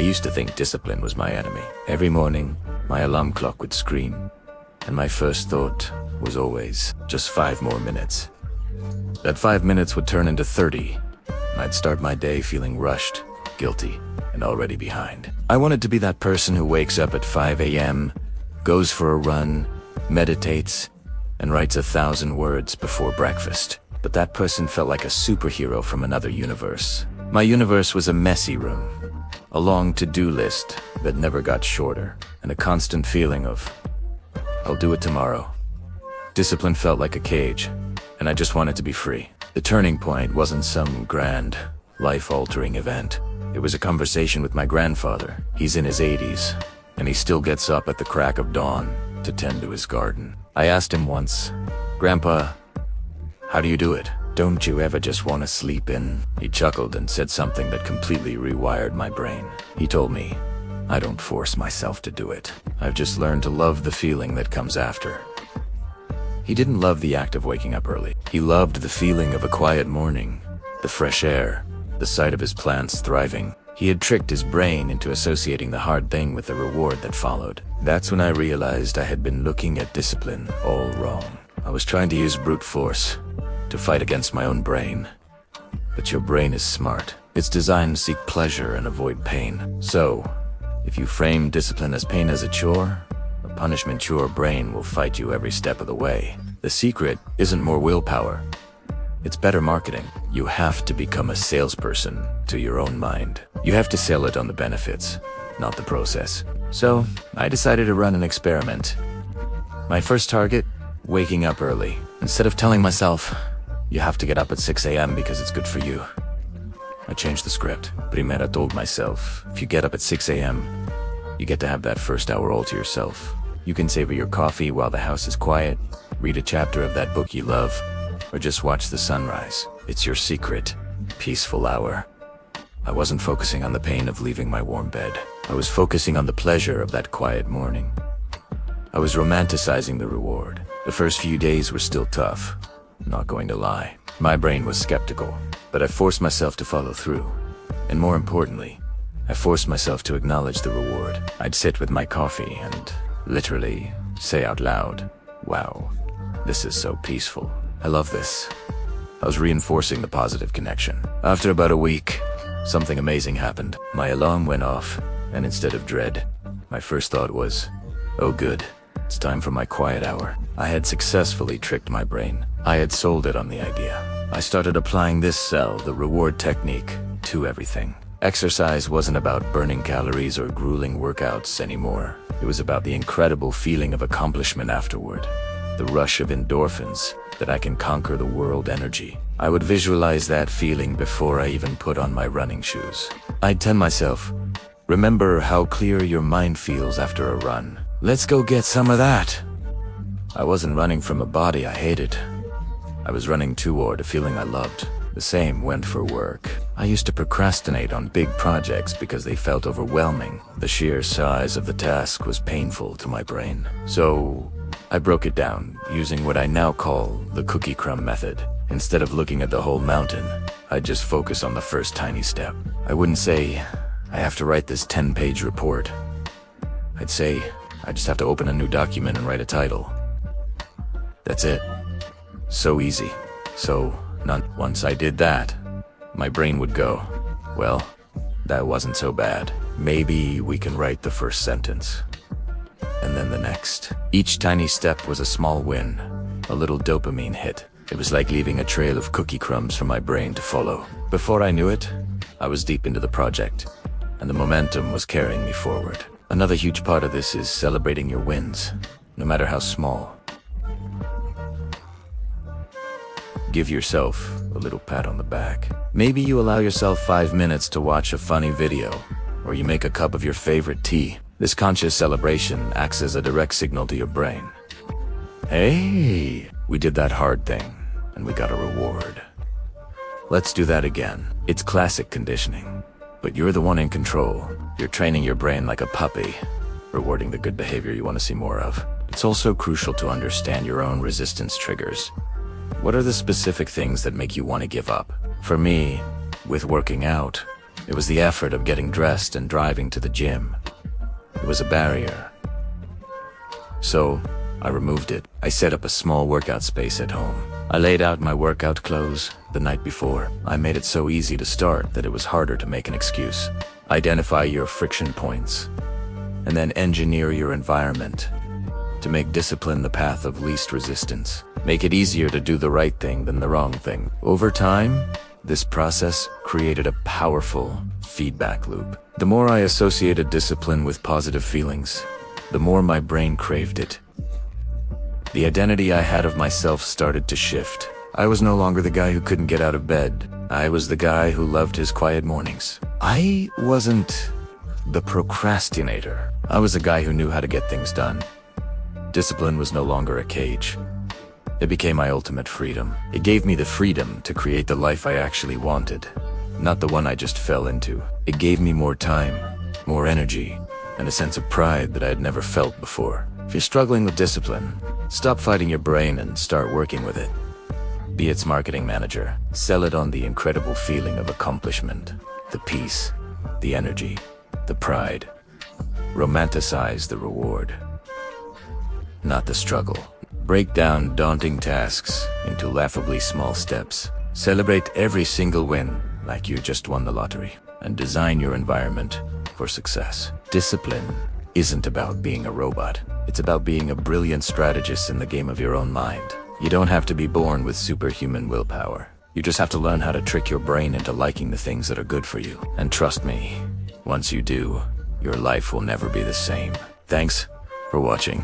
used to think discipline was my enemy. Every morning, my alarm clock would scream, and my first thought was always, just 5 more minutes. That 5 minutes would turn into 30, and I'd start my day feeling rushed, guilty, and already behind. I wanted to be that person who wakes up at 5 a.m., goes for a run, meditates, and writes 1,000 words before breakfast. But that person felt like a superhero from another universe. My universe was a messy room, a long to-do list that never got shorter, and a constant feeling of, I'll do it tomorrow. Discipline felt like a cage, and I just wanted to be free. The turning point wasn't some grand, life-altering event. It was a conversation with my grandfather. He's in his 80s, and he still gets up at the crack of dawn to tend to his garden. I asked him once, "Grandpa, how do you do it? Don't you ever just want to sleep in?" He chuckled and said something that completely rewired my brain. He told me, "I don't force myself to do it. I've just learned to love the feeling that comes after." He didn't love the act of waking up early. He loved the feeling of a quiet morning, the fresh air, the sight of his plants thriving. He had tricked his brain into associating the hard thing with the reward that followed. That's when I realized I had been looking at discipline all wrong. I was trying to use brute force to fight against my own brain. But your brain is smart. It's designed to seek pleasure and avoid pain. So, if you frame discipline as pain as a chore, a punishment, your brain will fight you every step of the way. The secret isn't more willpower. It's better marketing. You have to become a salesperson to your own mind. You have to sell it on the benefits, not the process. So, I decided to run an experiment. My first target, waking up early. Instead of telling myself, you have to get up at 6 a.m. because it's good for you, I changed the script. Primero, I told myself, if you get up at 6 a.m., you get to have that first hour all to yourself. You can savor your coffee while the house is quiet, read a chapter of that book you love, or just watch the sunrise. It's your secret, peaceful hour. I wasn't focusing on the pain of leaving my warm bed. I was focusing on the pleasure of that quiet morning. I was romanticizing the reward. The first few days were still tough, not going to lie. My brain was skeptical, but I forced myself to follow through. And more importantly, I forced myself to acknowledge the reward. I'd sit with my coffee and literally say out loud, "Wow, this is so peaceful. I love this." I was reinforcing the positive connection. After about a week, something amazing happened. My alarm went off, and instead of dread, my first thought was, "Oh good, it's time for my quiet hour." I had successfully tricked my brain. I had sold it on the idea. I started applying this the reward technique, to everything. Exercise wasn't about burning calories or grueling workouts anymore. It was about the incredible feeling of accomplishment afterward. The rush of endorphins, that I can conquer the world energy. I would visualize that feeling before I even put on my running shoes. I'd tell myself, remember how clear your mind feels after a run. Let's go get some of that. I wasn't running from a body I hated. I was running toward a feeling I loved. The same went for work. I used to procrastinate on big projects because they felt overwhelming. The sheer size of the task was painful to my brain. So, I broke it down, using what I now call the cookie crumb method. Instead of looking at the whole mountain, I'd just focus on the first tiny step. I wouldn't say, I have to write this 10-page report. I'd say, I just have to open a new document and write a title. That's it. So easy. So, once I did that, my brain would go, well, that wasn't so bad. Maybe we can write the first sentence. And then the next. Each tiny step was a small win, a little dopamine hit. It was like leaving a trail of cookie crumbs for my brain to follow. Before I knew it, I was deep into the project, and the momentum was carrying me forward. Another huge part of this is celebrating your wins, no matter how small. Give yourself a little pat on the back. Maybe you allow yourself 5 minutes to watch a funny video, or you make a cup of your favorite tea. This conscious celebration acts as a direct signal to your brain. Hey, we did that hard thing, and we got a reward. Let's do that again. It's classic conditioning, but you're the one in control. You're training your brain like a puppy, rewarding the good behavior you want to see more of. It's also crucial to understand your own resistance triggers. What are the specific things that make you want to give up? For me, with working out, It was the effort of getting dressed and driving to the gym. It was a barrier. So, I removed it. I set up a small workout space at home. I laid out my workout clothes the night before. I made it so easy to start that it was harder to make an excuse. Identify your friction points, and then engineer your environment to make discipline the path of least resistance. Make it easier to do the right thing than the wrong thing. Over time, this process created a powerful feedback loop. The more I associated discipline with positive feelings, the more my brain craved it. The identity I had of myself started to shift. I was no longer the guy who couldn't get out of bed. I was the guy who loved his quiet mornings. I wasn't the procrastinator. I was a guy who knew how to get things done. Discipline was no longer a cage. It became my ultimate freedom. It gave me the freedom to create the life I actually wanted, not the one I just fell into. It gave me more time, more energy, and a sense of pride that I had never felt before. If you're struggling with discipline, stop fighting your brain and start working with it. Be its marketing manager. Sell it on the incredible feeling of accomplishment, the peace, the energy, the pride. Romanticize the reward, not the struggle. Break down daunting tasks into laughably small steps. Celebrate every single win like you just won the lottery. And design your environment for success. Discipline isn't about being a robot. It's about being a brilliant strategist in the game of your own mind. You don't have to be born with superhuman willpower. You just have to learn how to trick your brain into liking the things that are good for you. And trust me, once you do, your life will never be the same. Thanks for watching.